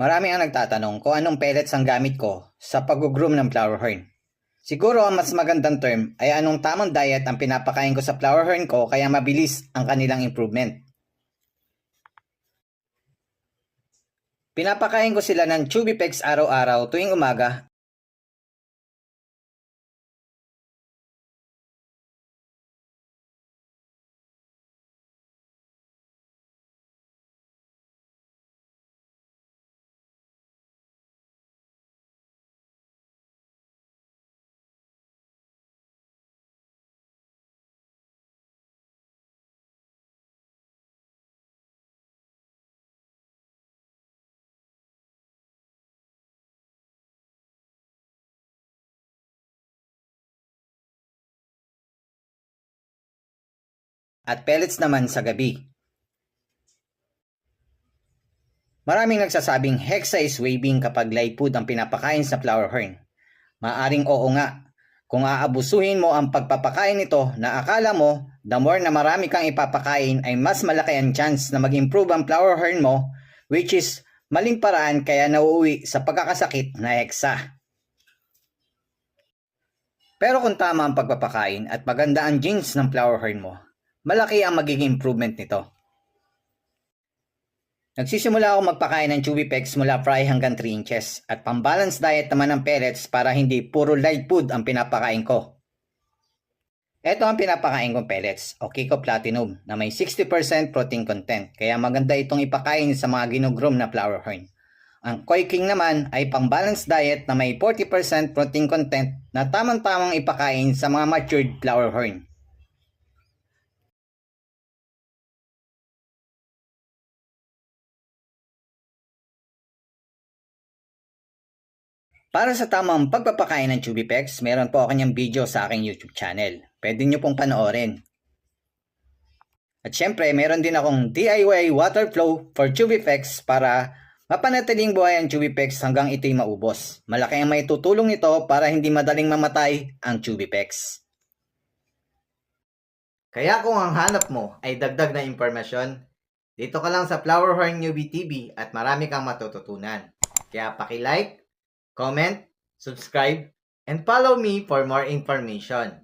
Marami ang nagtatanong kung anong pellets ang gamit ko sa pag-groom ng flower horn. Siguro ang mas magandang term ay anong tamang diet ang pinapakain ko sa flower horn ko kaya mabilis ang kanilang improvement. Pinapakain ko sila ng Chubipex araw-araw tuwing umaga at pellets naman sa gabi. Maraming nagsasabing hexa is waving kapag live food ang pinapakain sa flower horn. Maaring oo nga. Kung aabusuhin mo ang pagpapakain nito na akala mo, the more na marami kang ipapakain ay mas malaki ang chance na mag-improve ang flower horn mo, which is maling paraan kaya nauuwi sa pagkakasakit na hexa. Pero kung tama ang pagpapakain at maganda ang genes ng flower horn mo, malaki ang magiging improvement nito. Nagsisimula ako magpakain ng Chubipex mula fry hanggang 3 inches at pang-balance diet naman ng pellets para hindi puro light food ang pinapakain ko. Ito ang pinapakain kong pellets o Kiko Platinum na may 60% protein content kaya maganda itong ipakain sa mga ginugroom na flower horn. Ang Koi King naman ay pang-balance diet na may 40% protein content na tamang-tamang ipakain sa mga matured flower horn. Para sa tamang pagpapakain ng Chubipex, meron po ako niyang video sa aking YouTube channel. Pwede niyo pong panoorin. At syempre, meron din akong DIY water flow for Chubipex para mapanatiling buhay ang Chubipex hanggang ito'y maubos. Malaki ang may tutulong nito para hindi madaling mamatay ang Chubipex. Kaya kung ang hanap mo ay dagdag na impormasyon, dito ka lang sa Flower Horn Newbie TV at marami kang matututunan. Kaya paki-like, comment, subscribe, and follow me for more information.